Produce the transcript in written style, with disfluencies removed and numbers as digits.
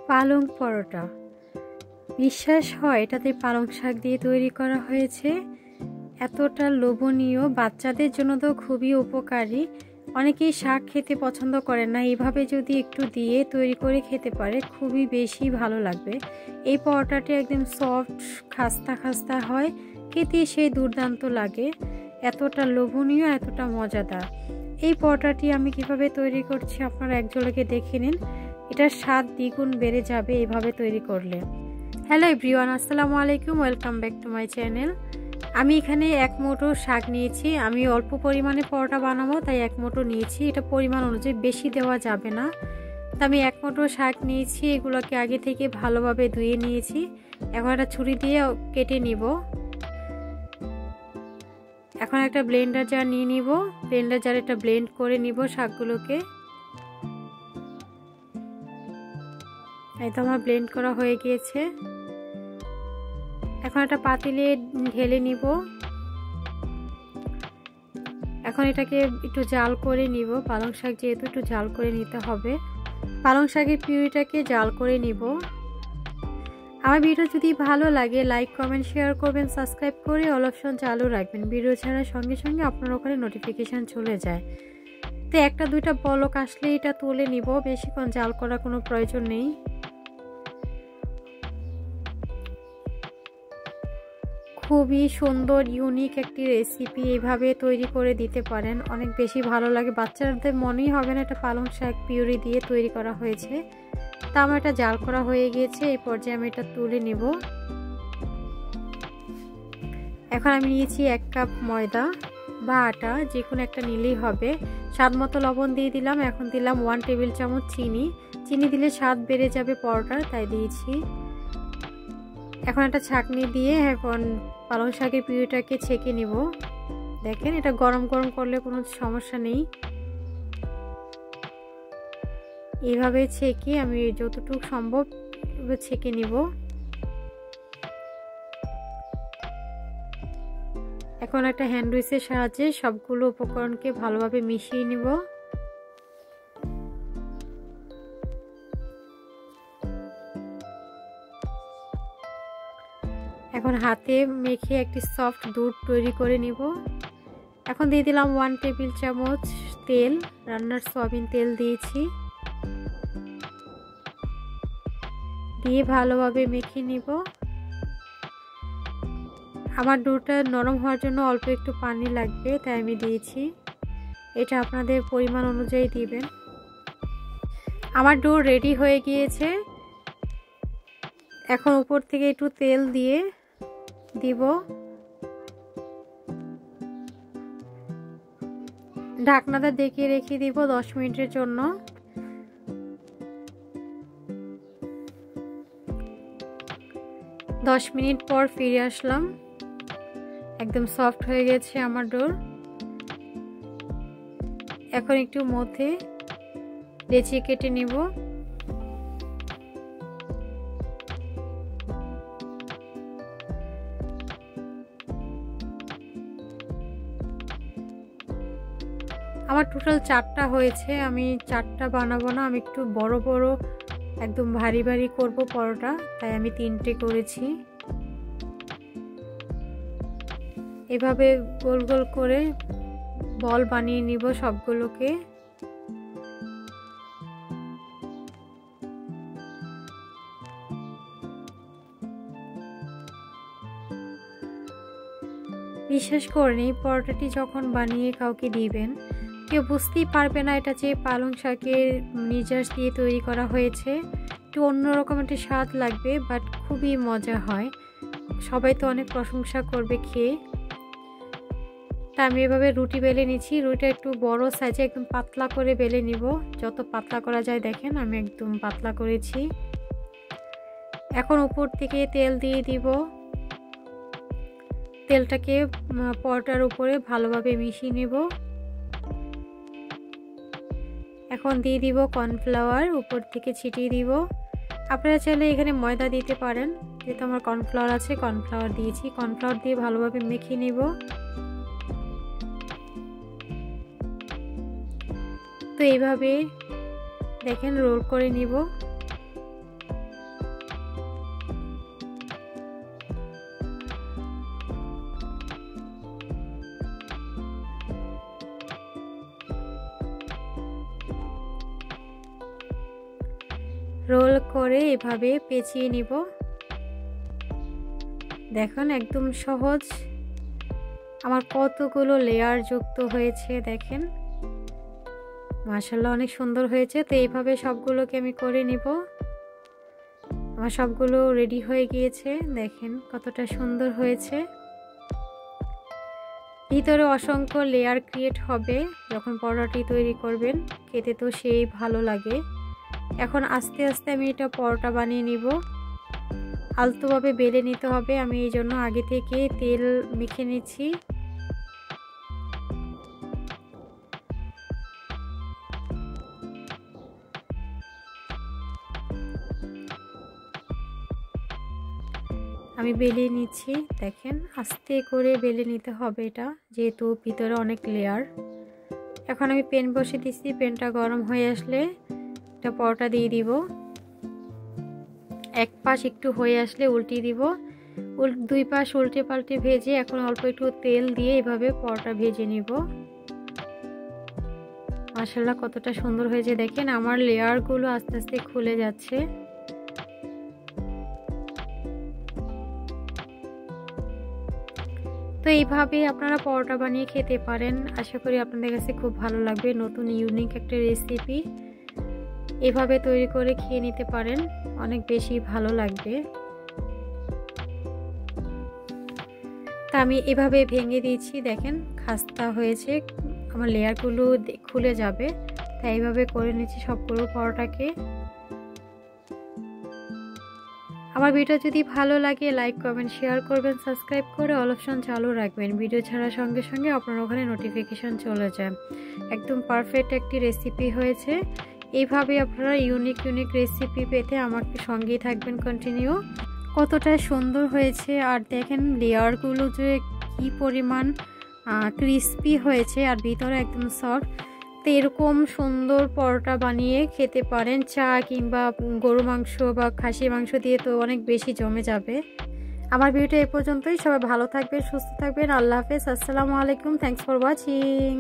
পালং পরোটা। বিশ্বাস হয় এটাতে পালং শাক দিয়ে তৈরি করা হয়েছে। এতটা লোভনীয়, বাচ্চাদের জন্য তো খুবই উপকারী। অনেকেই শাক খেতে পছন্দ করে না, এইভাবে যদি একটু দিয়ে তৈরি করে খেতে পারে খুবই বেশি ভালো লাগবে। এই পরোটাটি একদম সফট, খাস্তা খাস্তা হয়, খেতে সেই দুর্দান্ত লাগে। এতটা লোভনীয়, এতটা মজাদার। এই পরোটাটি আমি কিভাবে তৈরি করছি আপনারা এক ঝলকে দেখে নিন। এটার স্বাদ দ্বিগুণ বেড়ে যাবে এইভাবে তৈরি করলে। হ্যালো এভরিওয়ান, আসসালামু আলাইকুম, welcome back to my channel. আমি এখানে এক মুঠো শাক নিয়েছি। আমি অল্প পরিমাণে পরোটা বানাবো, তাই এক মুঠো নিয়েছি। এটা পরিমাণ অনুযায়ী বেশি দেওয়া যাবে না। তো আমি এক মুঠো শাক নিয়েছি, এগুলোকে আগে থেকে ভালোভাবে ধুয়ে নিয়েছি। এখন একটা ছুরি দিয়ে কেটে নিব। এখন একটা ব্লেন্ডার জার নিয়ে নিব। ব্লেন্ডার জারে একটা ব্লেন্ড করে নিব শাকগুলোকে। এই তো আমার ব্লেন্ড করা হয়ে গিয়েছে। এখন একটা পাতিলে ঢেলে নিব। এখন এটাকে একটু জাল করে নিব। পালং শাক যেহেতু একটু জাল করে নিতে হবে। পালং শাকের পিউরিটাকে জাল করে নিব। আমার ভিডিও যদি ভালো লাগে লাইক, কমেন্ট, শেয়ার করবেন, সাবস্ক্রাইব করে অল অপশন চালু রাখবেন। ভিডিও ছাড়ার সঙ্গে সঙ্গে আপনার ওখানে নোটিফিকেশান চলে যায়। তো একটা দুইটা বলক আসলে এটা তুলে নিব। বেশিক্ষণ জাল করার কোনো প্রয়োজন নেই। খুবই সুন্দর ইউনিক একটি রেসিপি, এইভাবে তৈরি করে দিতে পারেন, অনেক বেশি ভালো লাগে। বাচ্চাদের মনেই হবে না এটা পালং শাক পিউরি দিয়ে তৈরি করা হয়েছে। তা আমার এটা জাল করা হয়ে গিয়েছে। এই পর্যায়ে আমি এটা তুলে নিব। এখন আমি নিয়েছি 1 কাপ ময়দা বা আটা, যে কোনো একটা নিলেই হবে। স্বাদ মতো লবণ দিয়ে দিলাম। এখন দিলাম 1 টেবিল চামচ চিনি। চিনি দিলে স্বাদ বেড়ে যাবে পরোটার, তাই দিয়েছি। এখন একটা ছাঁকনি দিয়ে এখন পালং শাকের পিউরিটাকে ছেঁকে নিব। দেখেন এটা গরম গরম করলে কোনো সমস্যা নেই। এইভাবে ছেঁকে আমি যতটুকু সম্ভব ছেঁকে নিব। এখন একটা হ্যান্ড উইচের সাহায্যে সবগুলো উপকরণকে ভালোভাবে মিশিয়ে নিব। এখন হাতে মেখে একটি সফট দুধ তৈরি করে নিব। এখন দিয়ে দিলাম 1 টেবিল চামচ তেল, রান্নার সয়াবিন তেল দিয়েছি। দিয়ে ভালোভাবে মেখে নিব। আমার দুধটা নরম হওয়ার জন্য অল্প একটু পানি লাগবে, তাই আমি দিয়েছি। এটা আপনাদের পরিমাণ অনুযায়ী দিবেন। আমার ডো রেডি হয়ে গিয়েছে। এখন উপর থেকে একটু তেল দিয়ে দিব। ঢাকনাটা ডেকে রেখে দিব 10 মিনিটের জন্য। 10 মিনিট পর ফিরে আসলাম। একদম সফট হয়ে গেছে আমার ডো। এখন একটু মধ্যে লেচি কেটে নিব। আমার টোটাল 4টা হয়েছে। আমি 4টা বানাবো না, আমি একটু বড় বড় একদম ভারী ভারী করব পরোটা, তাই আমি 3টে করেছি। এভাবে গোল গোল করে বল বানিয়ে নিব সবগুলোকে। বিশ্বাস করেন এই পরোটাটি যখন বানিয়ে কাউকে দিবেন, কেউ বুঝতেই পারবে না এটা যে পালং শাকের নির্যাস দিয়ে তৈরি করা হয়েছে। একটু অন্যরকম একটা স্বাদ লাগবে, বাট খুবই মজা হয়। সবাই তো অনেক প্রশংসা করবে খেয়ে। তা আমি এভাবে রুটি বেলে নিচ্ছি। রুটিটা একটু বড় সাইজে একদম পাতলা করে বেলে নিব। যত পাতলা করা যায়, দেখেন আমি একদম পাতলা করেছি। এখন উপর থেকে তেল দিয়ে দিব। তেলটাকে পরোটার উপরে ভালোভাবে মিশিয়ে নেব। এখন দিয়ে দিব কর্নফ্লাওয়ার, উপর থেকে ছিটিয়ে দিব। আপনারা চাইলে এখানে ময়দা দিতে পারেন, যেহেতু আমার কর্নফ্লাওয়ার আছে কর্নফ্লাওয়ার দিয়েছি। কর্নফ্লাওয়ার দিয়ে ভালোভাবে মেখে নেব। তো এইভাবে দেখেন রোল করে নিব। রোল করে এভাবে পেঁচিয়ে নিব। দেখুন একদম সহজ, আমার কতগুলো লেয়ার যুক্ত হয়েছে দেখেন, মাশাআল্লাহ অনেক সুন্দর হয়েছে। তো এইভাবে সবগুলোকে আমি করে নিব। আমার সবগুলো রেডি হয়ে গিয়েছে, দেখেন কতটা সুন্দর হয়েছে। ভিতরে অসংখ্য লেয়ার ক্রিয়েট হবে যখন পরোটাটি তৈরি করবেন, খেতে তো সেই ভালো লাগে। এখন আস্তে আস্তে আমি এটা পরোটা বানিয়ে নিব। আলতোভাবে বেলে নিতে হবে, আমি এই জন্য আগে থেকে তেল মেখে নিচ্ছি। আমি বেলে নিচ্ছি, দেখেন আস্তে করে বেলে নিতে হবে এটা, যেহেতু ভিতরে অনেক লেয়ার। এখন আমি প্যান বসে দিচ্ছি, প্যানটা গরম হয়ে আসলে এটা পরোটা দিয়ে দিব। এক পাশ একটু হয়ে আসলে উল্টিয়ে দিব, দুই পাশ উল্টে পাল্টে ভেজে এখন অল্প একটু তেল দিয়ে এভাবে পরোটা ভেজে নিব। মাশাআল্লাহ কতটা সুন্দর হয়েছে দেখেন, আমার লেয়ারগুলো আস্তে আস্তে খুলে যাচ্ছে। তো এইভাবে আপনারা পরোটা বানিয়ে খেতে পারেন, আশা করি আপনাদের কাছে খুব ভালো লাগবে। নতুন ইউনিক একটা রেসিপি, এভাবে তৈরি করে খেয়ে নিতে পারেন, অনেক বেশি ভালো লাগবে। তা আমি এভাবে ভেঙে দিয়েছি, দেখেন খাস্তা হয়েছে, আমার লেয়ারগুলো খুলে যাবে, তাই এইভাবে করে নিচ্ছি সবগুলো পরোটাকে। আমার ভিডিও যদি ভালো লাগে লাইক কমেন্ট শেয়ার করবেন, সাবস্ক্রাইব করে অল অপশন চালু রাখবেন, ভিডিও ছাড়ার সঙ্গে সঙ্গে আপনার ওখানে নোটিফিকেশন চলে যায়। একদম পারফেক্ট একটি রেসিপি হয়েছে। এইভাবে আপনারা ইউনিক রেসিপি পেতে আমাকে সঙ্গেই থাকবেন কন্টিনিউ। কতটা সুন্দর হয়েছে, আর দেখেন লেয়ারগুলো যে কি পরিমাণ ক্রিস্পি হয়েছে আর ভিতরে একদম সফট। তো এরকম সুন্দর পরোটা বানিয়ে খেতে পারেন চা কিংবা গরু মাংস বা খাসির মাংস দিয়ে, তো অনেক বেশি জমে যাবে। আমার ভিডিওটা এ পর্যন্তই, সবাই ভালো থাকবেন, সুস্থ থাকবেন, আল্লাহ হাফেজ, আসসালামু আলাইকুম, থ্যাংকস ফর ওয়াচিং।